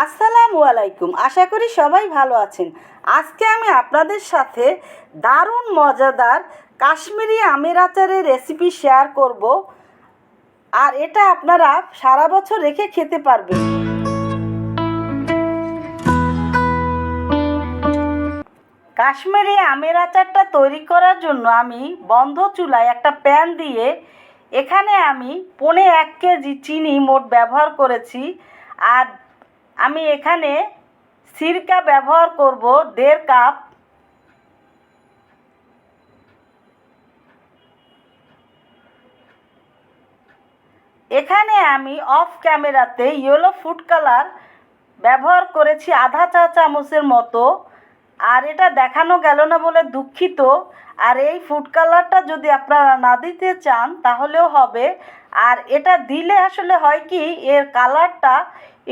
আসসালামু আলাইকুম। আশা করি সবাই ভালো আছেন। আজকে আমি আপনাদের সাথে দারুণ মজাদার কাশ্মীরি আমের আচারের রেসিপি শেয়ার করব, আর এটা আপনারা সারা বছর রেখে খেতে পারবেন। কাশ্মীরি আমের আচারটা তৈরি করার জন্য আমি বন্ধ চুলায় একটা প্যান দিয়ে এখানে আমি 1.5 কেজি চিনি মোট ব্যবহার করেছি। আর আমি এখানে সিরকা ব্যবহার করব 1.5 কাপ। এখানে আমি অফ ক্যামেরাতে ইয়েলো ফুড কালার ব্যবহার করেছি আধা চা চামচের মতো, আর এটা দেখানো গেল না বলে দুঃখিত। আর এই ফুড কালারটা যদি আপনারা না দিতে চান তাহলেও হবে, আর এটা দিলে আসলে হয় কি এর কালারটা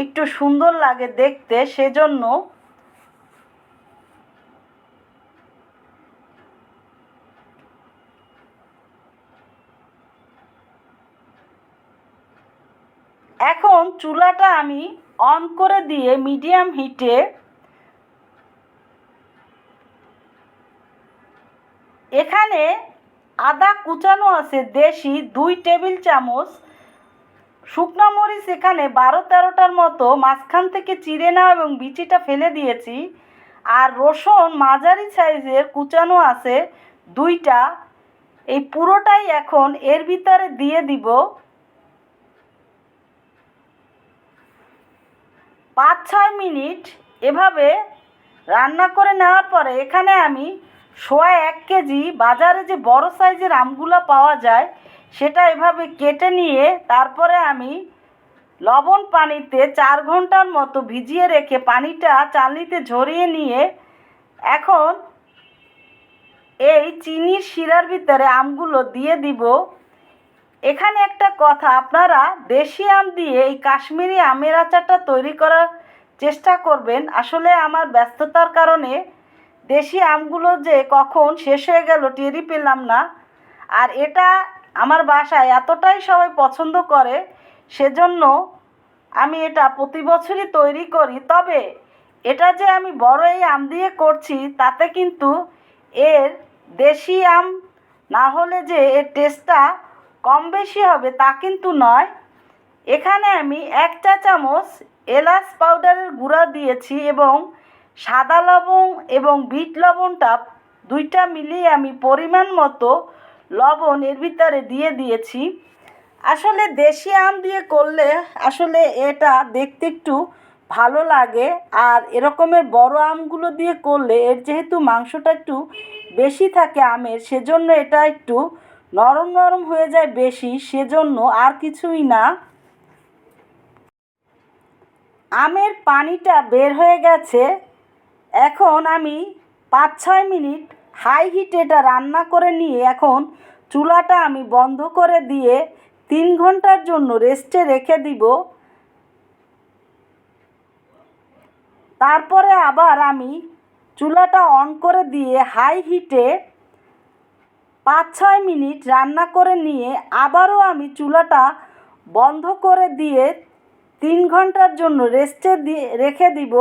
একটু সুন্দর লাগে দেখতে, সেজন্য। এখন চুলাটা আমি অন করে দিয়ে মিডিয়াম হিটে এখানে আদা কুচানো আছে দেশি 2 টেবিল চামচ, শুকনো মরিচ এখানে 12-13টার মতো মাঝখান থেকে চিড়ে নেওয়া এবং বিচিটা ফেলে দিয়েছি, আর রসুন মাঝারি সাইজের কুচানো আছে 2টা। এই পুরোটাই এখন এর ভিতরে দিয়ে দিব। 5-6 মিনিট এভাবে রান্না করে নেওয়ার পরে এখানে আমি 1 কেজি বাজারে যে বড় সাইজের আমগুলো পাওয়া যায় সেটা এভাবে কেটে নিয়ে তারপরে আমি লবণ পানিতে 4 ঘন্টার মতো ভিজিয়ে রেখে পানিটা চালনিতে ঝরিয়ে নিয়ে এখন এই চিনির শিরার ভিতরে আমগুলো দিয়ে দিব। এখানে একটা কথা, আপনারা দেশি আম দিয়ে এই কাশ্মীরি আমের আচারটা তৈরি করার চেষ্টা করবেন। আসলে আমার ব্যস্ততার কারণে দেশি আমগুলো যে কখন শেষ হয়ে গেল টেরই পেলাম না। আর এটা আমার বাসায় এতটাই সবাই পছন্দ করে, সেজন্য আমি এটা প্রতি বছরই তৈরি করি। তবে এটা যে আমি বড় এই আম দিয়ে করছি তাতে কিন্তু এর দেশি আম না হলে যে এর টেস্টটা কম বেশি হবে তা কিন্তু নয়। এখানে আমি 1 চা চামচ এলাচ পাউডারের গুঁড়া দিয়েছি এবং সাদা লবণ এবং বিট লবণটা 2টা মিলিয়ে আমি পরিমাণ মতো লবণ এর ভিতরে দিয়ে দিয়েছি। আসলে দেশি আম দিয়ে করলে আসলে এটা দেখতে একটু ভালো লাগে, আর এরকমের বড় আমগুলো দিয়ে করলে এর যেহেতু মাংসটা একটু বেশি থাকে আমের, সেজন্য এটা একটু নরম নরম হয়ে যায় বেশি, সেজন্য আর কিছুই না। আমের পানিটা বের হয়ে গেছে। এখন আমি 5-6 মিনিট হাই হিটে এটা রান্না করে নিয়ে এখন চুলাটা আমি বন্ধ করে দিয়ে 3 ঘন্টার জন্য রেস্টে রেখে দিব। তারপরে আবার আমি চুলাটা অন করে দিয়ে হাই হিটে 5-6 মিনিট রান্না করে নিয়ে আবারও আমি চুলাটা বন্ধ করে দিয়ে 3 ঘন্টার জন্য রেস্টে দিয়ে রেখে দিব।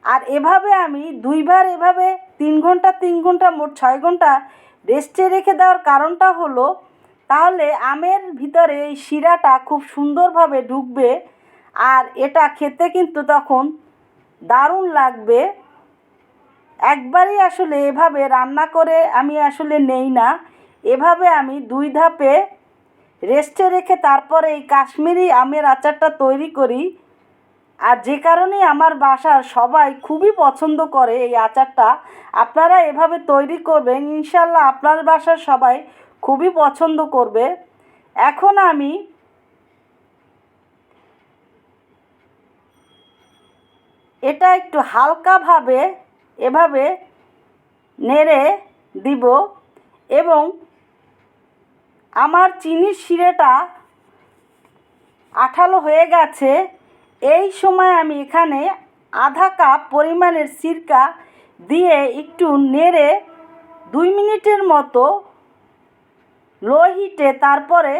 আর এভাবে আমি 2বার এভাবে 3 ঘন্টা 3 ঘন্টা মোট 6 ঘন্টা রেস্টে রেখে দেওয়ার কারণটা হলো তাহলে আমের ভিতরে এই শিরাটা খুব সুন্দরভাবে ঢুকবে, আর এটা খেতে কিন্তু তখন দারুণ লাগবে। একবারই আসলে এভাবে রান্না করে আমি আসলে নেই না, এভাবে আমি 2 ধাপে রেস্টে রেখে তারপরে এই কাশ্মীরি আমের আচারটা তৈরি করি। আর যে কারণে আমার বাসার সবাই খুবই পছন্দ করে এই আচারটা। আপনারা এভাবে তৈরি করবেন, ইনশাল্লাহ আপনার বাসার সবাই খুবই পছন্দ করবে। এখন আমি এটা একটু হালকাভাবে এভাবে নেড়ে দিব এবং আমার চিনির শিরাটা আঠালো হয়ে গেছে। এই সময় আমি এখানে আধা কাপ পরিমাণের সিরকা দিয়ে একটু নেড়ে 2 মিনিটের মতো লো হিটে তারপরে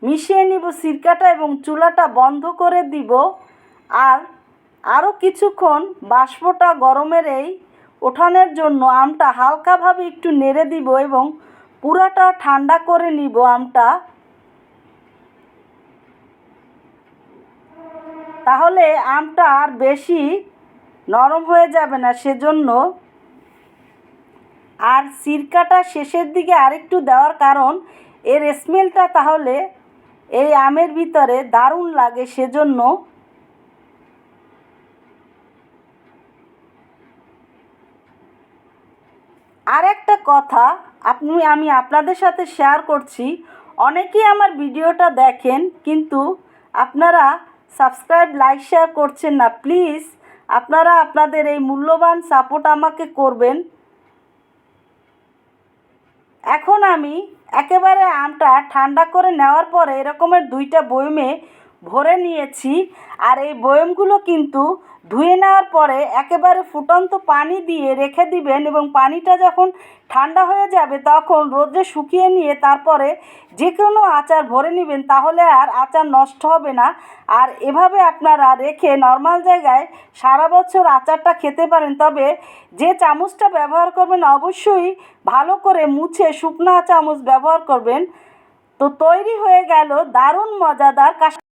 মিশিয়ে নিব সিরকাটা এবং চুলাটা বন্ধ করে দিব। আর আরও কিছুক্ষণ বাষ্পটা গরমের এই ওঠানোর জন্য আমটা হালকাভাবে একটু নেড়ে দিব এবং পুরাটা ঠান্ডা করে নিব আমটা। তাহলে আমটা আর বেশি নরম হয়ে যাবে না, সেজন্য। আর সিরকাটা শেষের দিকে আরেকটু দেওয়ার কারণ এর স্মেলটা তাহলে এই আমের ভিতরে দারুণ লাগে, সেজন্য। আর একটা কথা আমি আপনাদের সাথে শেয়ার করছি, অনেকেই আমার ভিডিওটা দেখেন কিন্তু আপনারা সাবস্ক্রাইব লাইক শেয়ার করছেন না। প্লিজ আপনারা আপনাদের এই মূল্যবান সাপোর্ট আমাকে করবেন। এখন আমি একেবারে আমটা ঠান্ডা করে নেওয়ার পরে এরকমের 2টা বয়মে ভরে নিয়েছি। আর এই বয়মগুলো কিন্তু ধুয়ে নেওয়ার পরে একেবারে ফুটন্ত পানি দিয়ে রেখে দিবেন এবং পানিটা যখন ঠান্ডা হয়ে যাবে তখন রোদে শুকিয়ে নিয়ে তারপরে যে কোনো আচার ভরে নেবেন, তাহলে আর আচার নষ্ট হবে না। আর এভাবে আপনারা রেখে নর্মাল জায়গায় সারা বছর আচারটা খেতে পারেন। তবে যে চামচটা ব্যবহার করবেন অবশ্যই ভালো করে মুছে শুকনা চামচ ব্যবহার করবেন। তো তৈরি হয়ে গেল দারুণ মজাদার